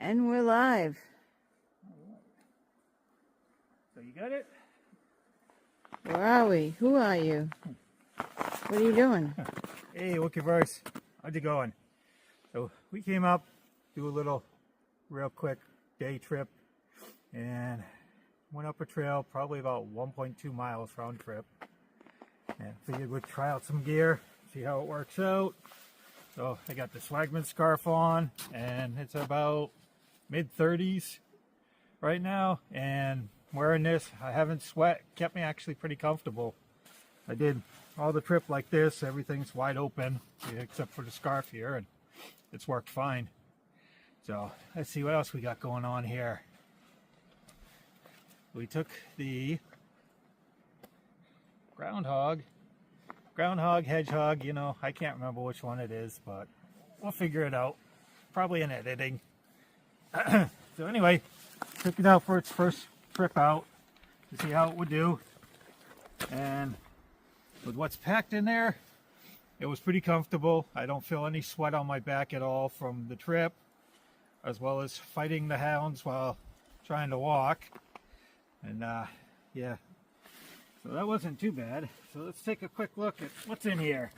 And we're live. So you got it? Where are we? Who are you? What are you doing? Hey, Wikiverse. How's it going? So we came up, do a little real quick day trip, and went up a trail, probably about 1.2 miles round trip. And figured we'd try out some gear, see how it works out. So I got the Swagman scarf on, and it's about mid-30s right now, and wearing this, I haven't sweat, kept me actually pretty comfortable. I did all the trip like this, everything's wide open except for the scarf here, and it's worked fine. So let's see what else we got going on here. We took the Groundhog, Hedgehog, you know, I can't remember which one it is, but we'll figure it out, probably in editing. So anyway, took it out for its first trip out to see how it would do, and with what's packed in there, it was pretty comfortable. I don't feel any sweat on my back at all from the trip, as well as fighting the hounds while trying to walk. And yeah, so that wasn't too bad. So let's take a quick look at what's in here.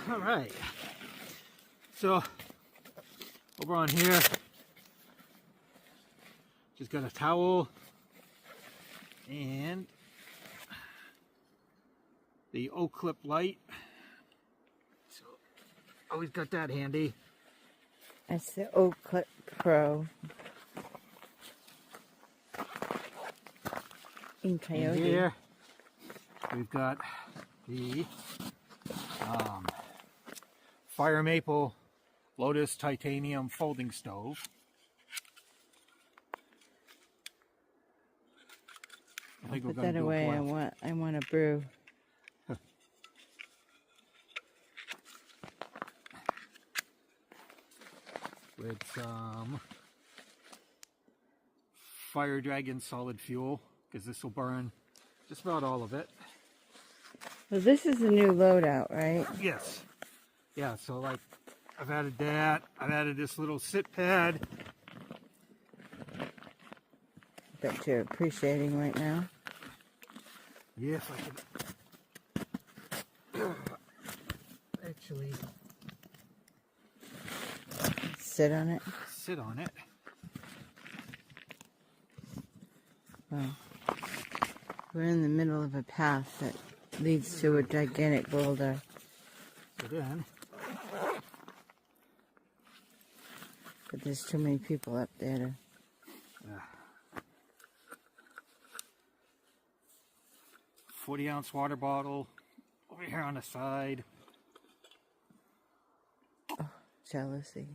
All right, so over on here, just got a towel and the O-clip light, so always got that handy. That's the O-clip Pro. In Coyote. In here, we've got the Fire Maple Lotus Titanium Folding Stove. I think Put that away. I want a brew. With some Fire Dragon solid fuel, because this will burn just about all of it. Well, this is a new loadout, right? Yes. Yeah, so like I've added that. I've added this little sit pad. I bet you're appreciating right now. Yes, I can actually Sit on it. sit on it. Well, we're in the middle of a path that leads to a gigantic boulder. So then, But there's too many people up there to... 40-ounce water bottle over here on the side. Oh, jealousy.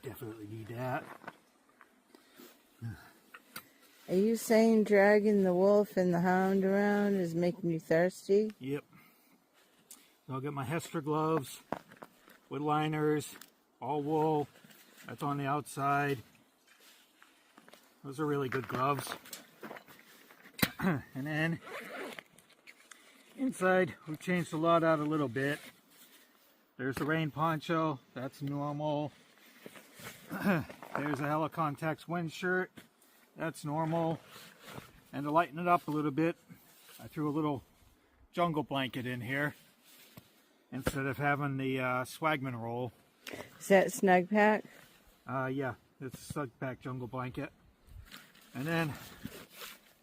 Definitely need that. Are you saying dragging the wolf and the hound around is making you thirsty? Yep. So I'll get my Hester gloves with liners, all wool. That's on the outside. Those are really good gloves. And then inside, we've changed the lot out a little bit. There's the rain poncho, that's normal. There's a Helikon-Tex wind shirt, that's normal. And to lighten it up a little bit, I threw a little jungle blanket in here instead of having the Swagman roll. Is that Snug Pack? Yeah, it's a Snug Pack jungle blanket. And then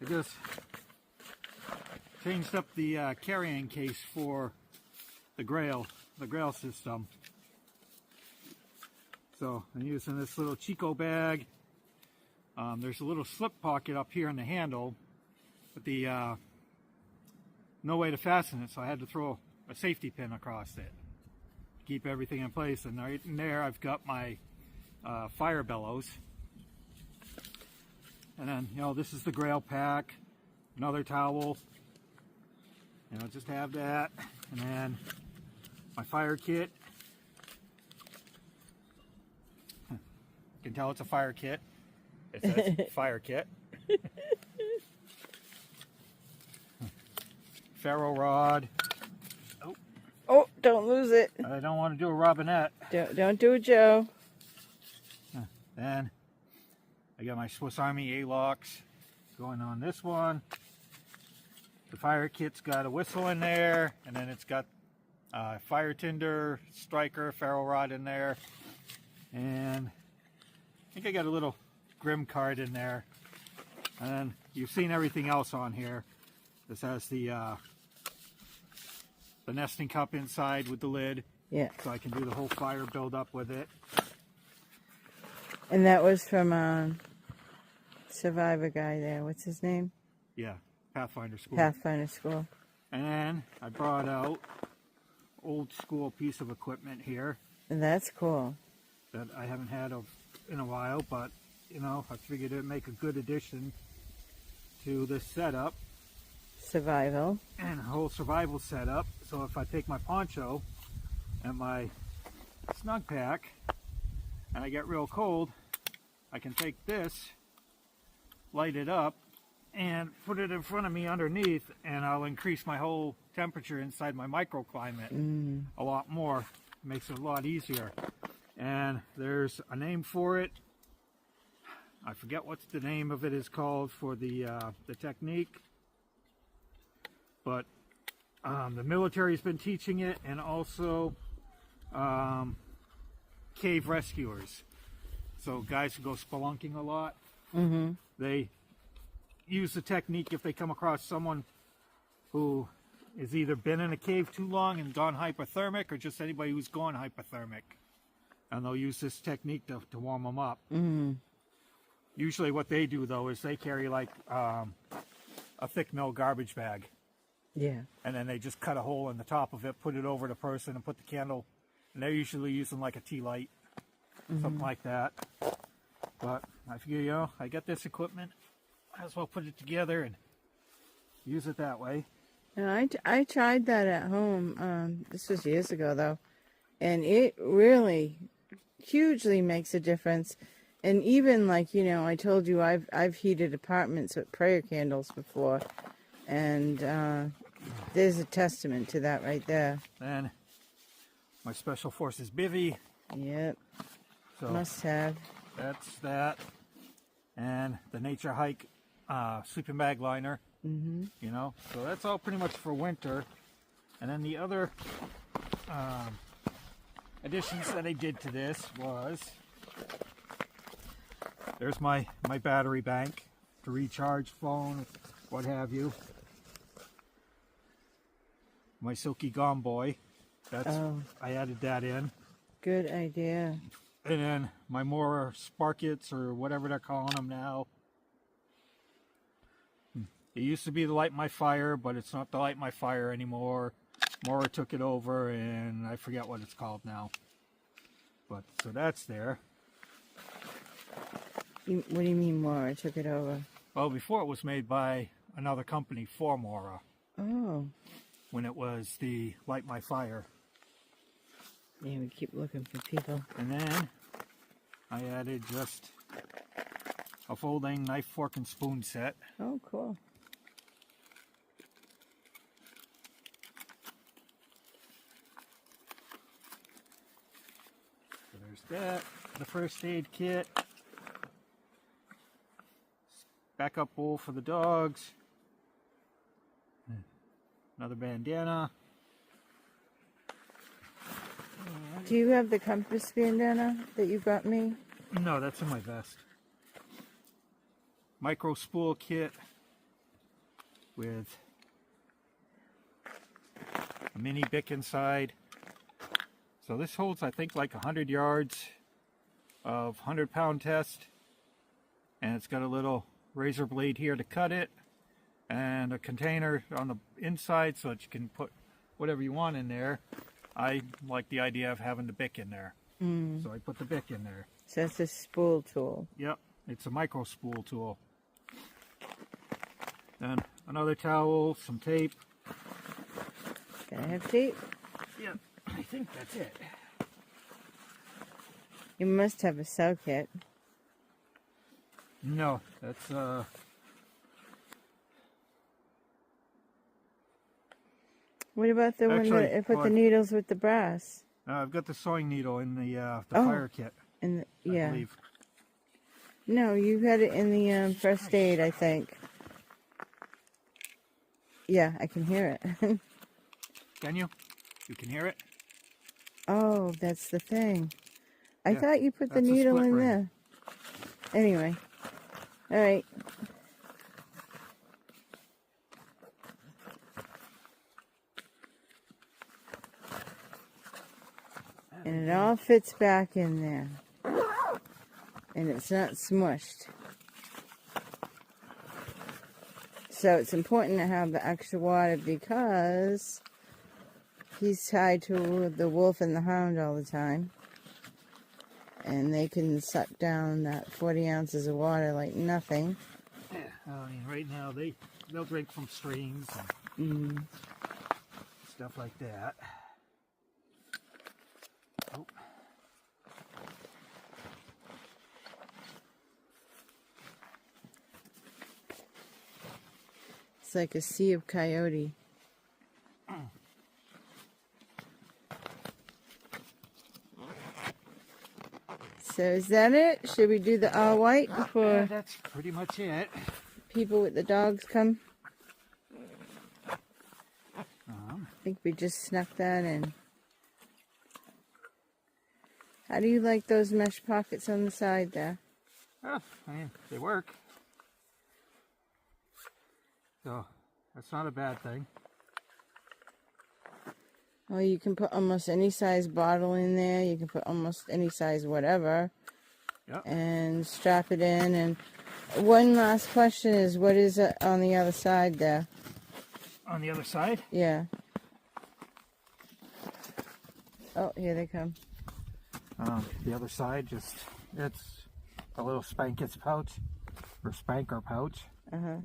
I just changed up the carrying case for the Grail system. So I'm using this little Chico bag. There's a little slip pocket up here in the handle, but the no way to fasten it, so I had to throw a safety pin across it to keep everything in place. And right in there I've got my fire bellows. And then, you know, this is the Grail pack, another towel, And I'll just have that. And then my fire kit. You can tell it's a fire kit. It says fire kit. Ferro rod. Oh, don't lose it. I don't want to do a robinette. Don't do it, Joe. Then I got my Swiss Army A-locks going on this one. The fire kit's got a whistle in there, and then it's got fire tinder, striker, ferro rod in there, and I think I got a little Grim card in there. And then you've seen everything else on here. This has the nesting cup inside with the lid. Yeah. So I can do the whole fire build up with it. And that was from Survivor guy there. What's his name? Yeah, Pathfinder School. Pathfinder School. And then I brought out old school piece of equipment here And that's cool. that I haven't had in a while, but you know, I figured it'd make a good addition to this setup. Survival. And a whole survival setup. So if I take my poncho and my snug pack and I get real cold, I can take this, light it up, and put it in front of me underneath, and I'll increase my whole temperature inside my microclimate a lot more. It makes it a lot easier. And there's a name for it. I forget what the name of it is called for the technique. But the military's been teaching it, and also cave rescuers. So guys who go spelunking a lot, they use the technique if they come across someone who has either been in a cave too long and gone hypothermic, or just anybody who's gone hypothermic. And they'll use this technique to warm them up. Usually what they do, though, is they carry like a thick metal garbage bag. Yeah. And then they just cut a hole in the top of it, put it over the person, and put the candle. And they're usually using like a tea light, something like that. But I figure, you know, I got this equipment, might as well put it together and use it that way. And I tried that at home. This was years ago, though. And it really hugely makes a difference. And even like, you know, I told you I've heated apartments with prayer candles before. And there's a testament to that right there. Then my Special Forces bivvy. Yep. So Must have. that's that. And the Nature Hike sleeping bag liner. You know, so that's all pretty much for winter. And then the other additions that I did to this was, there's my battery bank to recharge phone, what have you. My Silky Gone Boy, that's I added that in. Good idea. And then my more Sparkets, or whatever they're calling them now. It used to be the Light My Fire, but it's not the Light My Fire anymore. Maura took it over, and I forget what it's called now. But so that's there. What do you mean Maura took it over? Well, before it was made by another company for Maura. Oh. When it was the Light My Fire. Yeah, we keep looking for people. And then I added just a folding knife, fork, and spoon set. Oh, cool. So there's that. The first aid kit. Backup bowl for the dogs. Another bandana. Do you have the compass bandana that you got me? No, that's in my vest. Micro spool kit with a mini bic inside. So this holds, I think, like 100 yards of 100-pound test. And it's got a little razor blade here to cut it, and a container on the inside so that you can put whatever you want in there. I like the idea of having the bic in there. So I put the bic in there. So that's a spool tool. Yep, it's a micro spool tool. Then another towel, some tape, Did I have tape? Yep, I think that's it. You must have a sew kit. No, that's What about the one Actually, that I put the what? needles with the brass? I've got the sewing needle in the Oh. fire kit. In the, I yeah. believe. No, you had it in the first aid, I think. Yeah, I can hear it. Can you? You can hear it? Oh, that's the thing. I Yeah, thought you put the that's a needle split in ring. there. Anyway. All right. And it all fits back in there. And it's not smushed. So it's important to have the extra water because he's tied to the wolf and the hound all the time. And they can suck down that 40 ounces of water like nothing. Yeah, I mean, right now they'll drink from streams and stuff like that. Oh. It's like a sea of coyote. So is that it? Should we do the all white Yeah, before that's pretty much it. people with the dogs come? Um, I think we just snuck that in. How do you like those mesh pockets on the side there? I mean, they work. So, that's not a bad thing. Well, you can put almost any size bottle in there. You can put almost any size whatever. Yep. And strap it in. And one last question is, what is it on the other side there? On the other side? Yeah. Oh, here they come. The other side, it's a little Spankets pouch, or Spanker pouch. Uh-huh.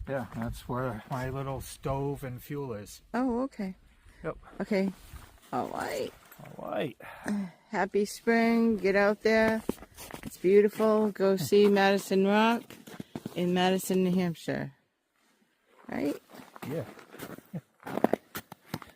Yeah, that's where my little stove and fuel is. Oh, okay. Yep. Okay. All right. All right. Happy spring. Get out there. It's beautiful. Go see Madison Rock in Madison, New Hampshire. Right? Yeah.